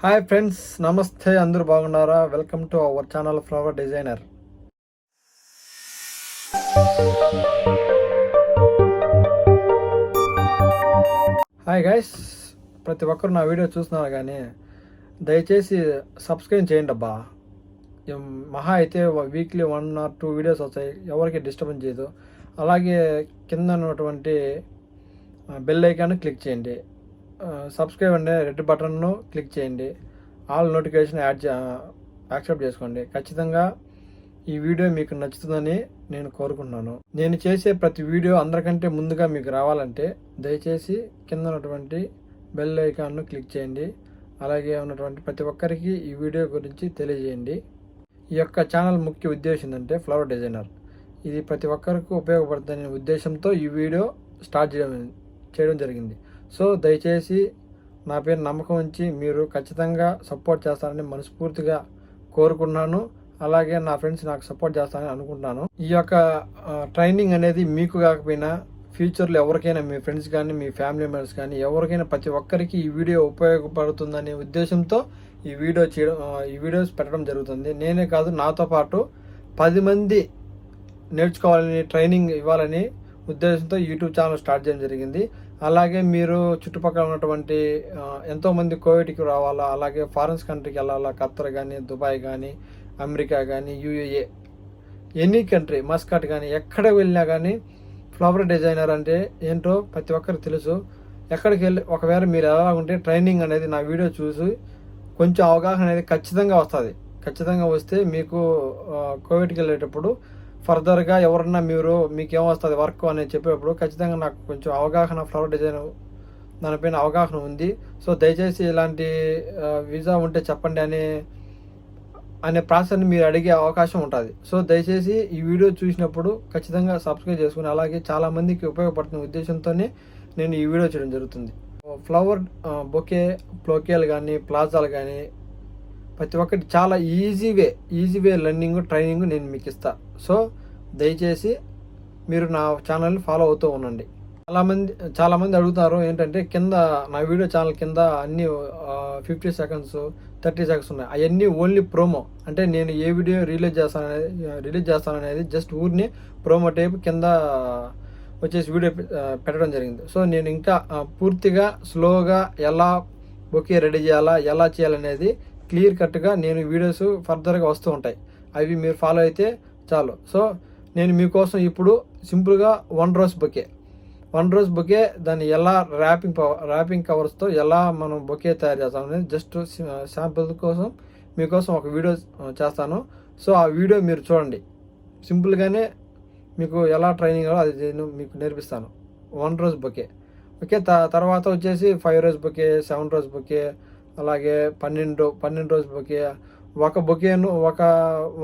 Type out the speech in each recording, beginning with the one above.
Hi friends, నమస్తే. అందరూ బాగున్నారా? Welcome to our channel flower designer. Hi guys, ప్రతి ఒక్కరు నా వీడియో చూస్తున్నారు కానీ దయచేసి సబ్స్క్రైబ్ చేయండి అబ్బా. మహా అయితే వీక్లీ 1 or 2 వీడియోస్ వస్తాయి, ఎవరికి డిస్టర్బెన్స్ చేయదు. అలాగే కింద ఉన్నటువంటి బెల్ ఐకాన్ క్లిక్ చేయండి. సబ్స్క్రైబ్ అనే రెడ్ బటన్ను క్లిక్ చేయండి. ఆల్ నోటిఫికేషన్ యాక్సెప్ట్ చేసుకోండి. ఖచ్చితంగా ఈ వీడియో మీకు నచ్చుతుందని నేను కోరుకుంటున్నాను. నేను చేసే ప్రతి వీడియో అందరికంటే ముందుగా మీకు రావాలంటే దయచేసి కింద ఉన్నటువంటి బెల్ ఐకాన్ను క్లిక్ చేయండి. అలాగే ఉన్నటువంటి ప్రతి ఒక్కరికి ఈ వీడియో గురించి తెలియజేయండి. ఈ యొక్క ఛానల్ ముఖ్య ఉద్దేశం ఏంటంటే ఫ్లవర్ డిజైనర్. ఇది ప్రతి ఒక్కరికి ఉపయోగపడుతుందనే ఉద్దేశంతో ఈ వీడియో స్టార్ట్ చేయడం జరిగింది. సో దయచేసి నా పేరు నమ్మకం ఉంచి మీరు ఖచ్చితంగా సపోర్ట్ చేస్తారని మనస్ఫూర్తిగా కోరుకుంటున్నాను. అలాగే నా ఫ్రెండ్స్ నాకు సపోర్ట్ చేస్తారని అనుకుంటున్నాను. ఈ యొక్క ట్రైనింగ్ అనేది మీకు కాకపోయినా ఫ్యూచర్లో ఎవరికైనా, మీ ఫ్రెండ్స్ కానీ మీ ఫ్యామిలీ మెంబర్స్ కానీ ఎవరికైనా ప్రతి ఒక్కరికి ఈ వీడియో ఉపయోగపడుతుందనే ఉద్దేశంతో ఈ వీడియోస్ పెట్టడం జరుగుతుంది. నేనే కాదు, నాతో పాటు 10 మంది నేర్చుకోవాలని, ట్రైనింగ్ ఇవ్వాలని ఉద్దేశంతో యూట్యూబ్ ఛానల్ స్టార్ట్ చేయడం జరిగింది. అలాగే మీరు చుట్టుపక్కల ఉన్నటువంటి ఎంతోమంది కోవిడ్కి రావాలా, అలాగే ఫారిన్స్ కంట్రీకి వెళ్ళాలా, ఖత్తర్ కానీ, దుబాయ్ కానీ, అమెరికా కానీ, యూఏఏ, ఎనీ కంట్రీ, మస్కట్ కానీ, ఎక్కడ వెళ్ళినా కానీ ఫ్లవర్ డిజైనర్ అంటే ఏంటో ప్రతి ఒక్కరికి తెలుసు. ఎక్కడికి వెళ్ళి ఒకవేళ మీరు ఎలా ఉంటే ట్రైనింగ్ అనేది నా వీడియో చూసి కొంచెం అవగాహన అనేది ఖచ్చితంగా వస్తుంది. ఖచ్చితంగా వస్తే మీకు కోవిడ్కి వెళ్ళేటప్పుడు ఫర్దర్గా ఎవరన్నా మీకేం వస్తుంది వర్క్ అనేది చెప్పేటప్పుడు ఖచ్చితంగా నాకు కొంచెం అవగాహన, ఫ్లవర్ డిజైన్ దానిపైన అవగాహన ఉంది. సో దయచేసి ఇలాంటి వీసా ఉంటే చెప్పండి అనే ప్రాసెస్ని మీరు అడిగే అవకాశం ఉంటుంది. సో దయచేసి ఈ వీడియో చూసినప్పుడు ఖచ్చితంగా సబ్స్క్రైబ్ చేసుకుని, అలాగే చాలామందికి ఉపయోగపడుతున్న ఉద్దేశంతోనే నేను ఈ వీడియో చేయడం జరుగుతుంది. ఫ్లవర్ బొకేలు కానీ, ప్లాజాలు కానీ ప్రతి ఒక్కటి చాలా ఈజీ వే లెర్నింగ్, ట్రైనింగ్ నేను మీకు ఇస్తాను. సో దయచేసి మీరు నా ఛానల్ని ఫాలో అవుతూ ఉండండి. చాలామంది అడుగుతారు ఏంటంటే, కింద నా వీడియో ఛానల్ కింద అన్నీ 50 seconds 30 seconds ఉన్నాయి. అవన్నీ ఓన్లీ ప్రోమో. అంటే నేను ఏ వీడియో రిలీజ్ చేస్తాననేది జస్ట్ ఊరిని ప్రోమో టైప్ కింద వచ్చేసి వీడియో పెట్టడం జరిగింది. సో నేను ఇంకా పూర్తిగా స్లోగా ఎలా బొకే రెడీ చేయాలా, ఎలా చేయాలనేది క్లియర్ కట్గా నేను వీడియోస్ ఫర్దర్గా వస్తూ ఉంటాయి. అవి మీరు ఫాలో అయితే చాలు. సో నేను మీకోసం ఇప్పుడు సింపుల్గా 1 rose బొకే దాన్ని ఎలా ర్యాపింగ్ కవర్స్తో ఎలా మనం బొకే తయారు చేస్తాం అనేది జస్ట్ శాంపుల్ కోసం మీకోసం ఒక వీడియో చేస్తాను. సో ఆ వీడియో మీరు చూడండి. సింపుల్గానే మీకు ఎలా ట్రైనింగ్ అవ్వాలో అది నేను మీకు నేర్పిస్తాను. 1 rose బొకే ఓకే. తర్వాత వచ్చేసి 5 rose బొకే, 7 rose బొకే, అలాగే 12 rose బొకే. ఒక బొకేను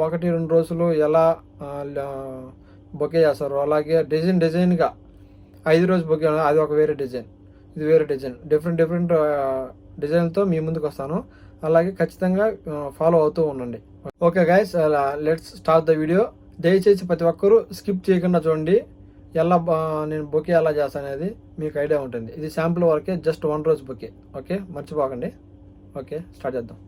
1-2 రోజులు ఎలా బొకే చేస్తారు. అలాగే డిజైన్గా 5 rose బొకే, అది ఒక వేరే డిజైన్, ఇది వేరే డిజైన్, డిఫరెంట్ డిజైన్తో మీ ముందుకు వస్తాను. అలాగే ఖచ్చితంగా ఫాలో అవుతూ ఉండండి. Okay guys, let's start the video. దయచేసి ప్రతి ఒక్కరూ స్కిప్ చేయకుండా చూడండి. నేను బొకే ఎలా చేస్తాను అనేది మీకు ఐడియా ఉంటుంది. ఇది శాంపుల్ వరకే, జస్ట్ 1 rose బొకే. ఓకే, మర్చిపోకండి. ఓకే, స్టార్ట్ చేద్దాం.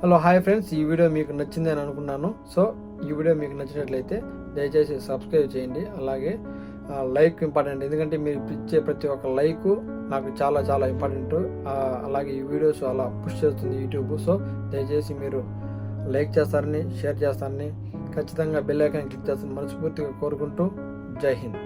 హలో హాయ్ ఫ్రెండ్స్, ఈ వీడియో మీకు నచ్చింది అని అనుకున్నాను. సో ఈ వీడియో మీకు నచ్చినట్లయితే దయచేసి సబ్స్క్రైబ్ చేయండి. అలాగే లైక్ ఇంపార్టెంట్, ఎందుకంటే మీరు ఇచ్చే ప్రతి ఒక్క లైక్ నాకు చాలా చాలా ఇంపార్టెంట్. అలాగే ఈ వీడియోస్ అలా పుష్ చేస్తుంది యూట్యూబ్. సో దయచేసి మీరు లైక్ చేస్తారని, షేర్ చేస్తారని, ఖచ్చితంగా బెల్ ఐకాన్ క్లిక్ చేస్తారని మనస్ఫూర్తిగా కోరుకుంటూ జై హింద్.